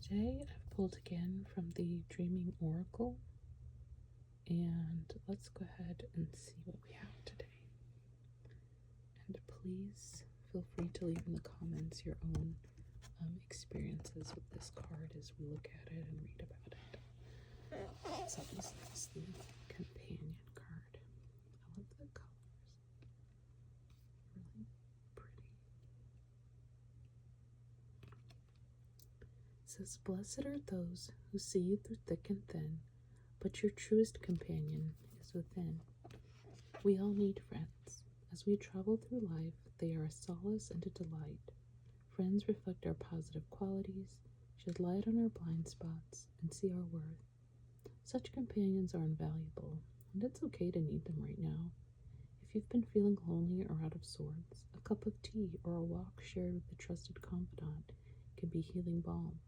today I've pulled again from the Dreaming Oracle, and let's go ahead and see what we have today. And please feel free to leave in the comments your own experiences with this card as we look at it and read about it. So this is the companion card. I love the colors. Really pretty. It says, "Blessed are those who see you through thick and thin, but your truest companion is within." We all need friends. As we travel through life, they are a solace and a delight. Friends reflect our positive qualities, shed light on our blind spots, and see our worth. Such companions are invaluable, and it's okay to need them right now. If you've been feeling lonely or out of sorts, a cup of tea or a walk shared with a trusted confidant can be healing balm.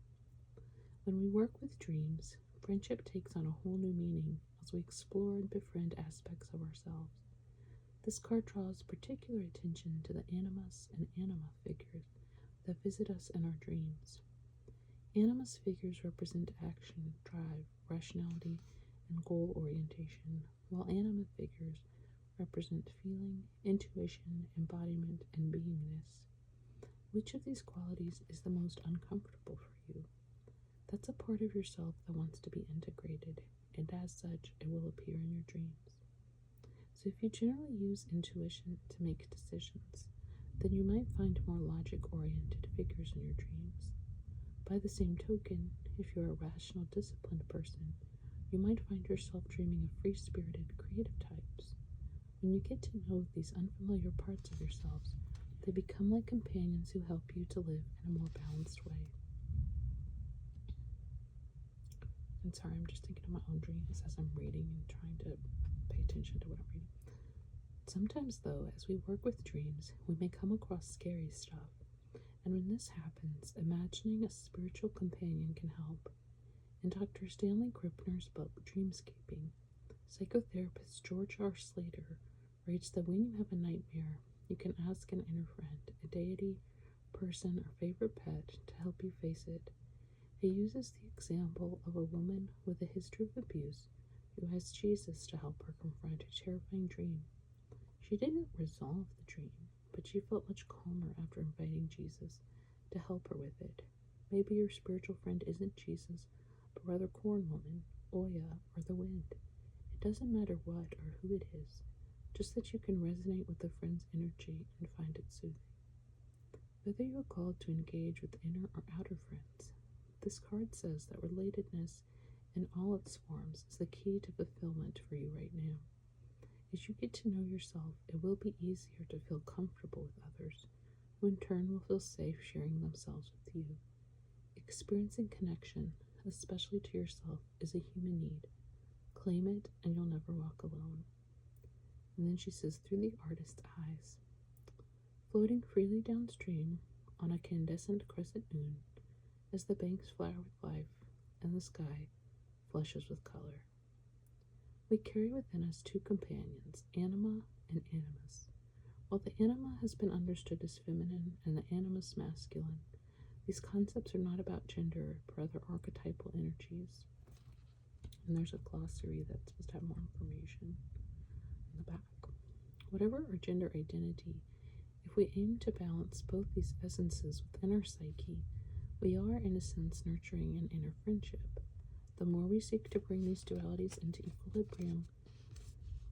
When we work with dreams, friendship takes on a whole new meaning as we explore and befriend aspects of ourselves. This card draws particular attention to the animus and anima figures that visit us in our dreams. Animus figures represent action, drive, rationality, and goal orientation, while anima figures represent feeling, intuition, embodiment, and beingness. Which of these qualities is the most uncomfortable for you? That's a part of yourself that wants to be integrated, and as such, it will appear in your dreams. So if you generally use intuition to make decisions, then you might find more logic-oriented figures in your dreams. By the same token, if you're a rational, disciplined person, you might find yourself dreaming of free-spirited, creative types. When you get to know these unfamiliar parts of yourselves, they become like companions who help you to live in a more balanced way. And sorry, I'm just thinking of my own dreams as I'm reading and trying to pay attention to what I'm reading. Sometimes, though, as we work with dreams, we may come across scary stuff. And when this happens, imagining a spiritual companion can help. In Dr. Stanley Krippner's book, Dreamscaping, psychotherapist George R. Slater writes that when you have a nightmare, you can ask an inner friend, a deity, person, or favorite pet to help you face it. He uses the example of a woman with a history of abuse who has Jesus to help her confront a terrifying dream. She didn't resolve the dream, but she felt much calmer after inviting Jesus to help her with it. Maybe your spiritual friend isn't Jesus, but rather Corn Woman, Oya, or the wind. It doesn't matter what or who it is, just that you can resonate with the friend's energy and find it soothing. Whether you're called to engage with inner or outer friends, this card says that relatedness in all its forms is the key to fulfillment for you right now. As you get to know yourself, it will be easier to feel comfortable with others, who in turn will feel safe sharing themselves with you. Experiencing connection, especially to yourself, is a human need. Claim it, and you'll never walk alone. And then she says, through the artist's eyes. Floating freely downstream on a candescent crescent moon, as the banks flower with life and the sky flushes with color. We carry within us two companions, anima and animus. While the anima has been understood as feminine and the animus masculine, these concepts are not about gender, but rather archetypal energies. And there's a glossary that's supposed to have more information in the back. Whatever our gender identity, if we aim to balance both these essences within our psyche, we are, in a sense, nurturing an inner friendship. The more we seek to bring these dualities into equilibrium,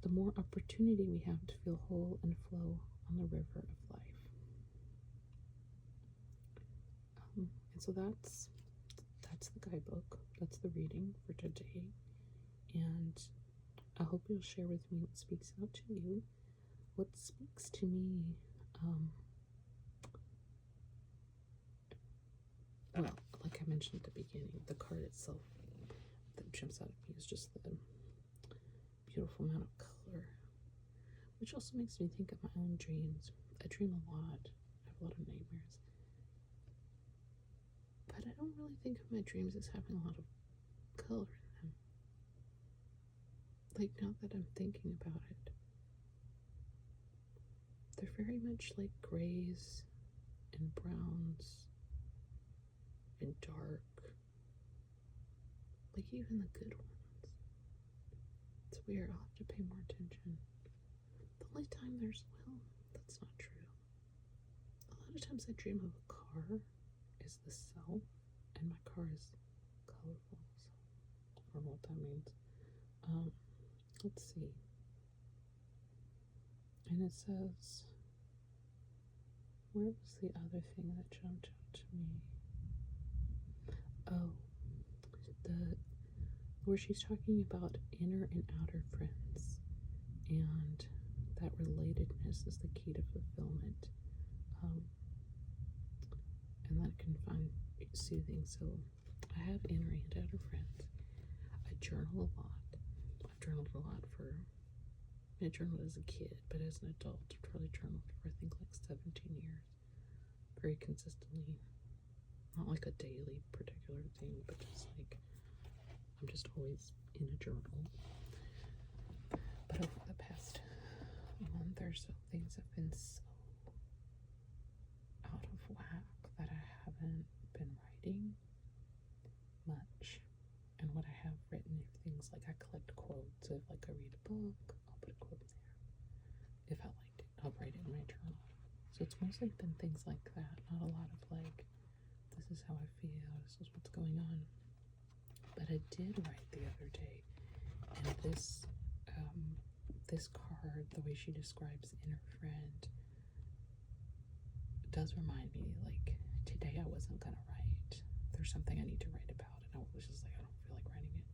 the more opportunity we have to feel whole and flow on the river of life. And so that's the guidebook. That's the reading for today. And I hope you'll share with me what speaks out to you. What speaks to me, well, like I mentioned at the beginning, the card itself that jumps out at me is just the beautiful amount of color, which also makes me think of my own dreams. I dream a lot. I have a lot of nightmares. But I don't really think of my dreams as having a lot of color in them. Like, now that I'm thinking about it, they're very much like grays and browns and dark Like even the good ones. It's weird. I'll have to pay more attention. The only time there's, well, that's not true. A lot of times I dream of a car is the self, and my car is colorful. So I don't know what that means. Let's see. And it says, where was the other thing that jumped out to me? Oh, the where she's talking about inner and outer friends, and that relatedness is the key to fulfillment, um, and that can find soothing. So I have inner and outer friends. I journal a lot. I've journaled a lot I journaled as a kid, but as an adult, I've probably journaled for I think like 17 years, very consistently. Not like a daily particular thing, but just like I'm just always in a journal. But over the past month or so, things have been so out of whack that I haven't been writing much. And what I have written are things like I collect quotes. So if like I read a book, I'll put a quote there. If I liked it, I'll write it in my journal. So it's mostly been things like that, not a lot of like, this is how I feel, this is what's going on. But I did write the other day, and this card, the way she describes inner friend, does remind me, like, today I wasn't gonna write. There's something I need to write about, and I was just like, I don't feel like writing it.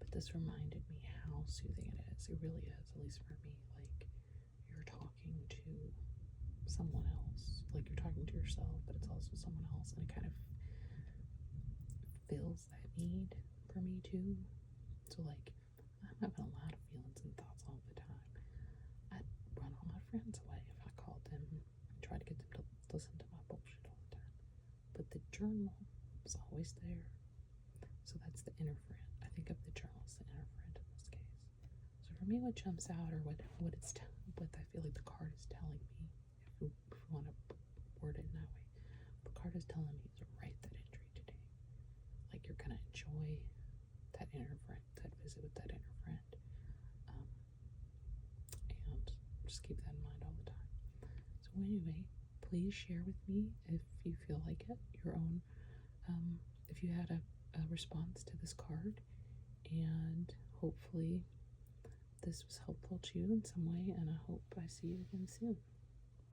But this reminded me how soothing it is. It really is, at least for me. Like, you're talking to someone else. Like, you're talking to yourself, but it's also someone else, and it kind of fills that need for me too. So like, I'm having a lot of feelings and thoughts all the time. I'd run all my friends away if I called them and try to get them to listen to my bullshit all the time. But the journal is always there. So that's the inner friend. I think of the journal as the inner friend in this case. So for me, what jumps out, or what I feel like the card is telling me, if you want to word it in that way, the card is telling me to write that entry today. Like, you're gonna enjoy that inner friend, that visit with that inner friend, and just keep that in mind all the time. So anyway, please share with me if you feel like it, your own, if you had a response to this card, and hopefully this was helpful to you in some way, and I hope I see you again soon.